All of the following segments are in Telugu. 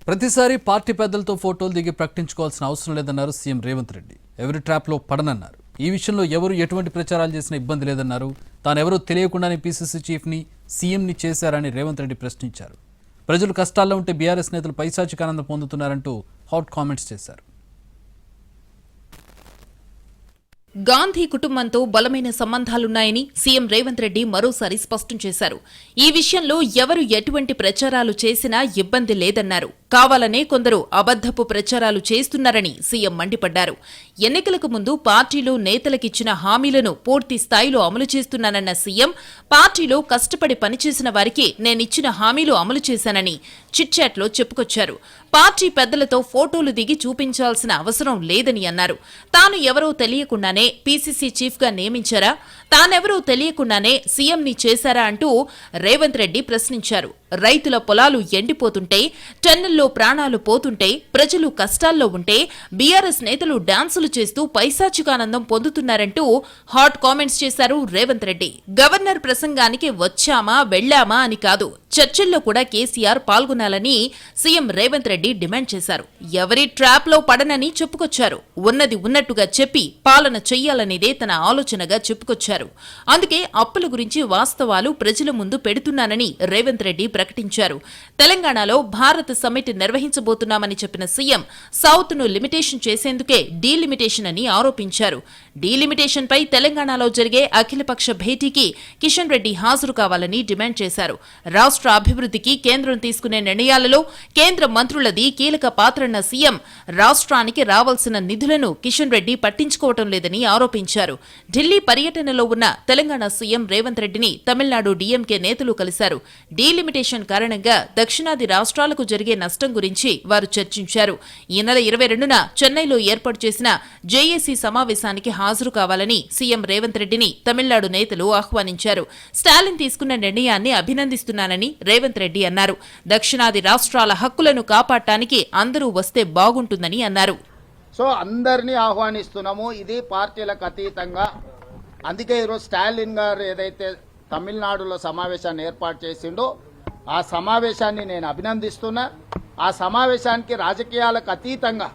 ప్రతిసారి పార్టీ పెద్దలతో ఫోటోలు దిగి ప్రకటించుకోవాల్సిన అవసరం లేదన్నారు సీఎం రేవంత్ రెడ్డి. ఎవరి ట్రాప్లో పడనన్నారు. ఈ విషయంలో ఎవరు ఎటువంటి ప్రచారాలు చేసినా ఇబ్బంది లేదన్నారు. తానెవరూ తెలియకుండానే పీసీసీ చీఫ్ని సీఎంని చేశారని రేవంత్ రెడ్డి ప్రశ్నించారు. ప్రజలు కష్టాల్లో ఉంటే బీఆర్ఎస్ నేతలు పైశాచిక ఆనందం పొందుతున్నారంటూ హాట్ కామెంట్స్ చేశారు. గాంధీ కుటుంబంతో బలమైన సంబంధాలున్నాయని సీఎం రేవంత్ రెడ్డి మరోసారి స్పష్టం చేశారు. ఈ విషయంలో ఎవరు ఎటువంటి ప్రచారాలు చేసినా ఇబ్బంది లేదన్నారు. కావాలనే కొందరు అబద్ధపు ప్రచారాలు చేస్తున్నారని సీఎం మండిపడ్డారు. ఎన్నికలకు ముందు పార్టీలో నేతలకిచ్చిన హామీలను పూర్తి స్థాయిలో అమలు చేస్తున్నానన్న సీఎం, పార్టీలో కష్టపడి పనిచేసిన వారికి నేనిచ్చిన హామీలు అమలు చేశానని చిట్చాట్లో చెప్పుకొచ్చారు. పార్టీ పెద్దలతో ఫోటోలు దిగి చూపించాల్సిన అవసరం లేదని అన్నారు. తాను ఎవరో తెలియకుండానే పీసీసీ చీఫ్గా నియమించారా, తానెవరూ తెలియకుండానే సీఎంని చేశారా అంటూ రేవంత్ రెడ్డి ప్రశ్నించారు. రైతుల పొలాలు ఎండిపోతుంటే, టన్నుల్లో ప్రాణాలు పోతుంటే, ప్రజలు కష్టాల్లో ఉంటే బీఆర్ఎస్ నేతలు డాన్సులు చేస్తూ పైశాచికానందం పొందుతున్నారంటూ హాట్ కామెంట్స్ చేశారు రేవంత్ రెడ్డి. గవర్నర్ ప్రసంగానికి వచ్చామా వెళ్లామా అని కాదు, చర్చల్లో కూడా కేసీఆర్ పాల్గొనాలని సీఎం రేవంత్ రెడ్డి డిమాండ్ చేశారు. ఎవరి ట్రాప్ లో పడనని చెప్పుకొచ్చారు. ఉన్నది ఉన్నట్టుగా చెప్పి పాలన చెయ్యాలనేదే తన ఆలోచనగా చెప్పుకొచ్చారు. అందుకే అప్పుల గురించి వాస్తవాలు ప్రజల ముందు పెడుతున్నానని రేవంత్ రెడ్డి ప్రకటించారు. తెలంగాణలో భారత్ సమ్మిట్ నిర్వహించబోతున్నామని చెప్పిన సీఎం సౌత్ ను లిమిటేషన్ చేసేందుకే డీలిమిటేషన్ అని ఆరోపించారు. డీలిమిటేషన్ పై తెలంగాణలో జరిగే అఖిలపక్ష భేటీకి కిషన్ రెడ్డి హాజరు కావాలని డిమాండ్ చేశారు. రాష్ట్ర అభివృద్ధికి కేంద్రం తీసుకునే నిర్ణయాలలో కేంద్ర మంత్రులది కీలక పాత్రన్న సీఎం, రాష్ట్రానికి రావాల్సిన నిధులను కిషన్ రెడ్డి పట్టించుకోవటం లేదని ఆరోపించారు. ఢిల్లీ పర్యటనలో ఉన్న తెలంగాణ సీఎం రేవంత్ రెడ్డిని తమిళనాడు డీఎంకే నేతలు కలిశారు. డీలిమిటేషన్ కారణంగా దక్షిణాది రాష్ట్రాలకు జరిగే నష్టం గురించి వారు చర్చించారు. ఈ నెల 22న చెన్నైలో ఏర్పాటు చేసిన జేఏసీ సమావేశానికి హాజరు కావాలని సీఎం రేవంత్ రెడ్డిని తమిళనాడు నేతలు ఆహ్వానించారు. స్టాలిన్ తీసుకున్న నిర్ణయాన్ని అభినందిస్తున్నానని రేవంత్ రెడ్డి అన్నారు. దక్షిణాది రాష్ట్రాల హక్కులను కాపాడటానికి అందరూ వస్తే బాగుంటుందని అన్నారు. సో అందరినీ ఆహ్వానిస్తున్నాము, ఇది పార్టీలకు అతీతంగా. అందుకే ఈరోజు స్టాలిన్ గారు ఏదైతే తమిళనాడులో సమావేశాన్ని ఏర్పాటు చేసిండో ఆ సమావేశాన్ని నేను అభినందిస్తున్నా. ఆ సమావేశానికి రాజకీయాలకు అతీతంగా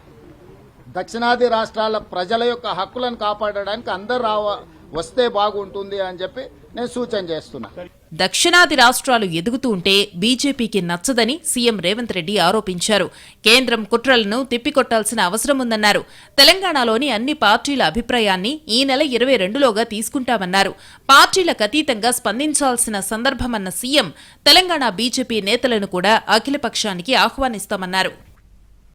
దక్షిణాది రాష్ట్రాల ప్రజల యొక్క హక్కులను కాపాడడానికి అందరూ వస్తే బాగుంటుంది అని చెప్పి నేను సూచన చేస్తున్నా. దక్షిణాది రాష్ట్రాలు ఎదుగుతూ ఉంటే బీజేపీకి నచ్చదని సీఎం రేవంత్ రెడ్డి ఆరోపించారు. కేంద్రం కుట్రలను తిప్పికొట్టాల్సిన అవసరం ఉందన్నారు. తెలంగాణలోని అన్ని పార్టీల అభిప్రాయాన్ని ఈ నెల 22లోగా తీసుకుంటామన్నారు. పార్టీలకు అతీతంగా స్పందించాల్సిన సందర్భమన్న సీఎం, తెలంగాణ బీజేపీ నేతలను కూడా అఖిలపక్షానికి ఆహ్వానిస్తామన్నారు.